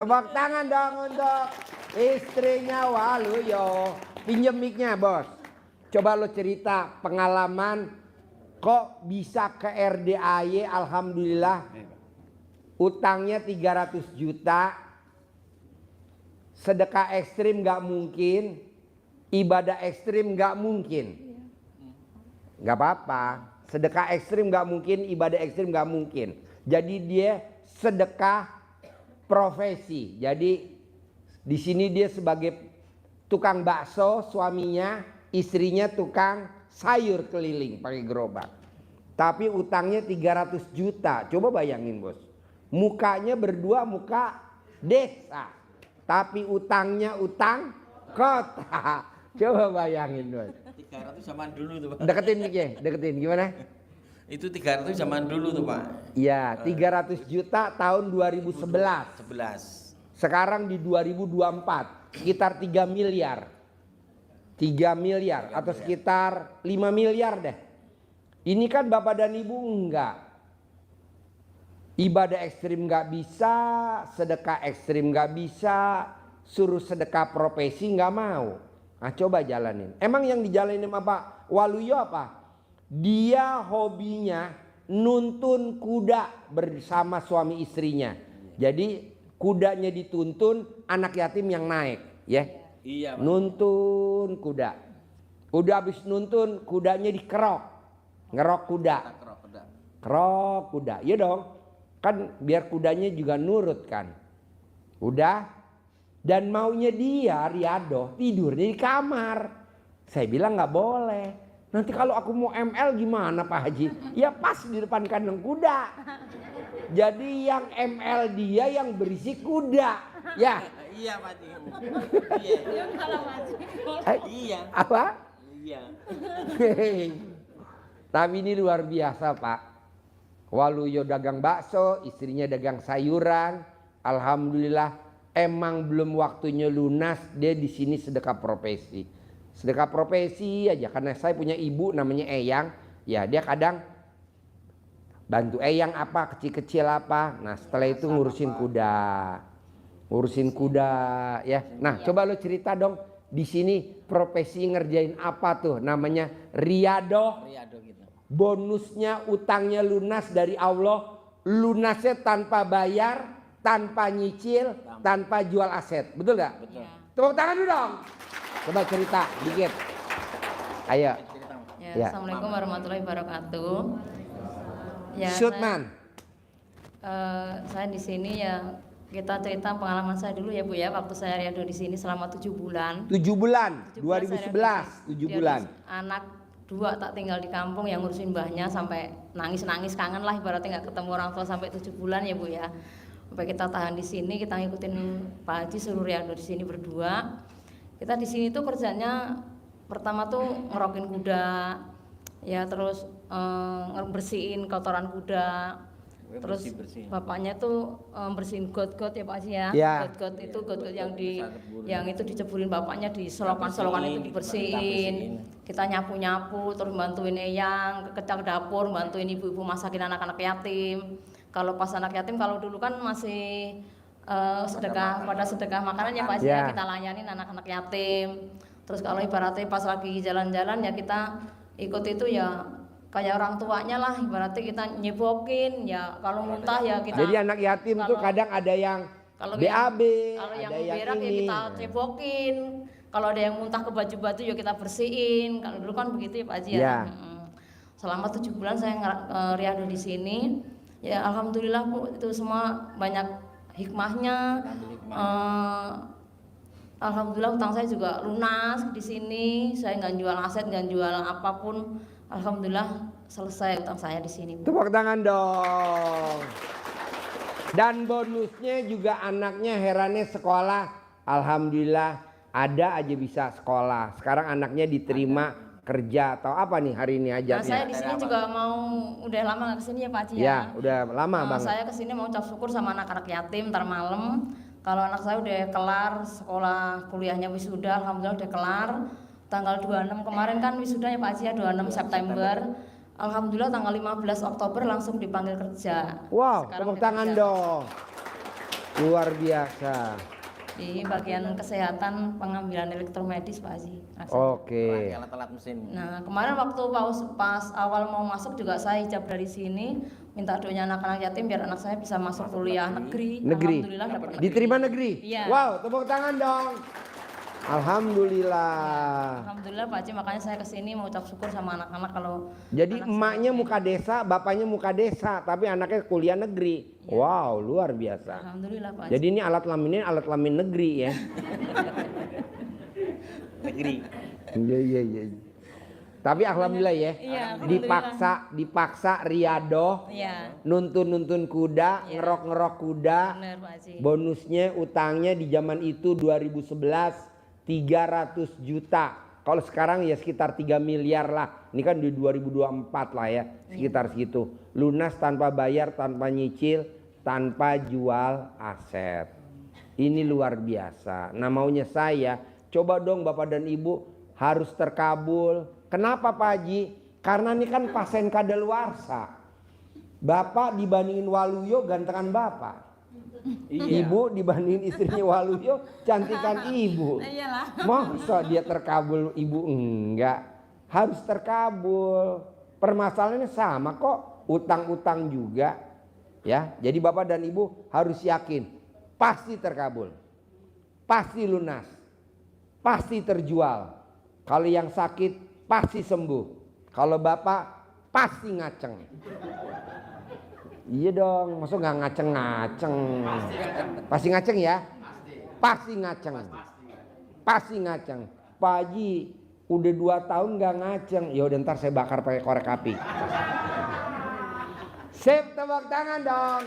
Tepuk tangan dong untuk istrinya Waluyo. Pinjem mic-nya, Bos. Coba lo cerita pengalaman kok bisa ke RDAY, alhamdulillah. Utangnya 300 juta. Sedekah ekstrim gak mungkin. Ibadah ekstrim gak mungkin. Gak apa-apa. Sedekah ekstrim gak mungkin, ibadah ekstrim gak mungkin. Jadi dia sedekah profesi. Jadi di sini dia sebagai tukang bakso, suaminya, istrinya tukang sayur keliling pakai gerobak. Tapi utangnya 300 juta. Coba bayangin, Bos. Mukanya berdua muka desa. Tapi utangnya utang kota. Coba bayangin, Bos. 300 zaman dulu tuh, Pak. Deketin mic-nya, deketin gimana? Itu 300 zaman dulu tuh, Pak. Iya, 300 juta tahun 2011. 11. Sekarang di 2024 sekitar 3 miliar. 3 miliar atau sekitar 5 miliar deh. Ini kan Bapak dan Ibu enggak. Ibadah ekstrim enggak bisa, sedekah ekstrim enggak bisa, suruh sedekah profesi enggak mau. Nah, coba jalanin. Emang yang dijalanin sama Pak Waluyo apa? Dia hobinya nuntun kuda bersama suami istrinya. Jadi kudanya dituntun, anak yatim yang naik, ya. Iya, Pak. Nuntun kuda. Udah habis nuntun, kudanya dikerok. Ngerok kuda. Kerok kuda. Iya dong. Kan biar kudanya juga nurut kan. Udah. Dan maunya dia, Riado, tidurnya di kamar. Saya bilang nggak boleh. Nanti kalau aku mau ML gimana Pak Haji? Ya pas di depan kandang kuda. Jadi yang ML dia yang berisi kuda. Ya. Iya, Pak. Iya. Iya. Apa? Iya. Tapi ini luar biasa, Pak. Waluyo dagang bakso, istrinya dagang sayuran. Alhamdulillah emang belum waktunya lunas, dia di sini sedekah profesi. Sedekah profesi aja karena saya punya ibu namanya Eyang, ya dia kadang bantu Eyang apa kecil-kecil apa. Nah, setelah itu ngurusin kuda. Ngurusin kuda ya. Nah, coba lo cerita dong di sini profesi ngerjain apa tuh? Namanya Riado. Riado gitu. Bonusnya utangnya lunas dari Allah, lunasnya tanpa bayar, tanpa nyicil, tanpa jual aset. Betul gak? Betul. Tepuk tangan dulu dong. Coba cerita dikit. Ayo. Ya, Assalamualaikum warahmatullahi wabarakatuh. Ya, Shootman. Saya di sini ya kita cerita pengalaman saya dulu ya Bu ya, waktu saya riado di sini selama 7 bulan. 7 bulan. 7 bulan 2011. 7 bulan. Anak 2 tak tinggal di kampung yang ngurusin mbahnya sampai nangis-nangis kangen lah ibaratnya nggak ketemu orang tua sampai 7 bulan ya Bu ya. Sampai kita tahan di sini, kita ngikutin Pak Haji suruh riado di sini berdua. Kita di sini tuh kerjanya pertama tuh ngerokin kuda, ya terus bersihin kotoran kuda, terus bapaknya tuh bersihin got-got ya Pak Haji ya. Ya. Got-got itu got-got yang itu diceburin bapaknya, di selokan-selokan itu dibersihin. Kita nyapu-nyapu, terus bantuin Eyang kecak dapur, bantuin ibu-ibu masakin anak-anak yatim. Kalau pas anak yatim, kalau dulu kan masih sedekah makanan ya Pak Haji ya, kita layanin anak-anak yatim. Terus kalau ibaratnya pas lagi jalan-jalan ya kita ikut itu ya kayak orang tuanya lah, ibaratnya kita nyebokin ya, kalau muntah ya kita. Jadi anak yatim tuh kadang ada yang BAB, kalau yang ada yang berak ya ini. kita cebokin. Kalau ada yang muntah ke baju-baju ya kita bersihin. Kalau dulu kan begitu ya Pak Haji ya. Ya. Selama 7 bulan saya riado di sini. Ya alhamdulillah Bu, itu semua banyak hikmahnya. Alhamdulillah utang saya juga lunas di sini. Saya nggak jual aset, nggak jual apapun. Alhamdulillah selesai utang saya di sini. Tepuk tangan dong. Dan bonusnya juga anaknya herannya sekolah. Alhamdulillah ada aja bisa sekolah. Sekarang anaknya diterima kerja atau apa nih hari ini aja. Nah, saya di sini juga mau udah lama nggak kesini ya Pak Haji ya. Ya, udah lama banget. Saya kesini mau ucap syukur sama anak-anak yatim ntar malam. Kalau anak saya udah kelar sekolah kuliahnya wisuda, alhamdulillah udah kelar. Tanggal 26 kemarin kan wisuda ya Pak Haji ya, 26 September. Alhamdulillah tanggal 15 Oktober langsung dipanggil kerja. Wow, Sekarang tepuk tangan kerja. dong. Luar biasa. Di bagian kesehatan pengambilan elektromedis Pak Haji. Oke. Alat-alat mesin. Nah kemarin waktu pas awal mau masuk juga saya hijab dari sini, minta doanya anak-anak yatim biar anak saya bisa masuk kuliah negeri. Alhamdulillah dapat negeri. Diterima negeri. Iya. Wow, tepuk tangan dong. Alhamdulillah. Alhamdulillah Pak Haji, makanya saya kesini mau ucap syukur sama anak-anak kalau. Jadi anak emaknya saya- muka desa, bapaknya muka desa, tapi anaknya kuliah negeri. Wow, luar biasa. Alhamdulillah Pak Haji. Jadi ini alat lamin negeri ya. Negeri. Iya. Tapi alhamdulillah ya. Iya, alhamdulillah. Dipaksa riadoh, Iya, nuntun kuda, Iya. ngerok kuda. benar Pak Haji. Bonusnya utangnya di zaman itu 2011 300 juta. Kalau sekarang ya sekitar 3 miliar lah. Ini kan di 2024 lah ya, sekitar segitu. Lunas tanpa bayar, tanpa nyicil, tanpa jual aset. Ini luar biasa. Nah maunya saya, coba dong Bapak dan Ibu harus terkabul. Kenapa Pak Haji? Karena ini kan pasien kadaluarsa. Bapak dibandingin Waluyo gantengan Bapak. Iya. Ibu dibandingin istrinya Waluyo cantikan ibu. Iyalah. Masa dia terkabul, ibu enggak? Harus terkabul. Permasalahannya sama kok, utang-utang juga. Ya, jadi Bapak dan Ibu harus yakin pasti terkabul. Pasti lunas. Pasti terjual. Kalau yang sakit pasti sembuh. Kalau Bapak pasti ngaceng. Iya dong, maksud nggak ngaceng-ngaceng. Pasti ngaceng ya? Pasti ngaceng. Pasti ngaceng. Pak Haji udah 2 tahun nggak ngaceng. Ya udah ntar saya bakar pakai korek api. Sip, tepuk tangan dong.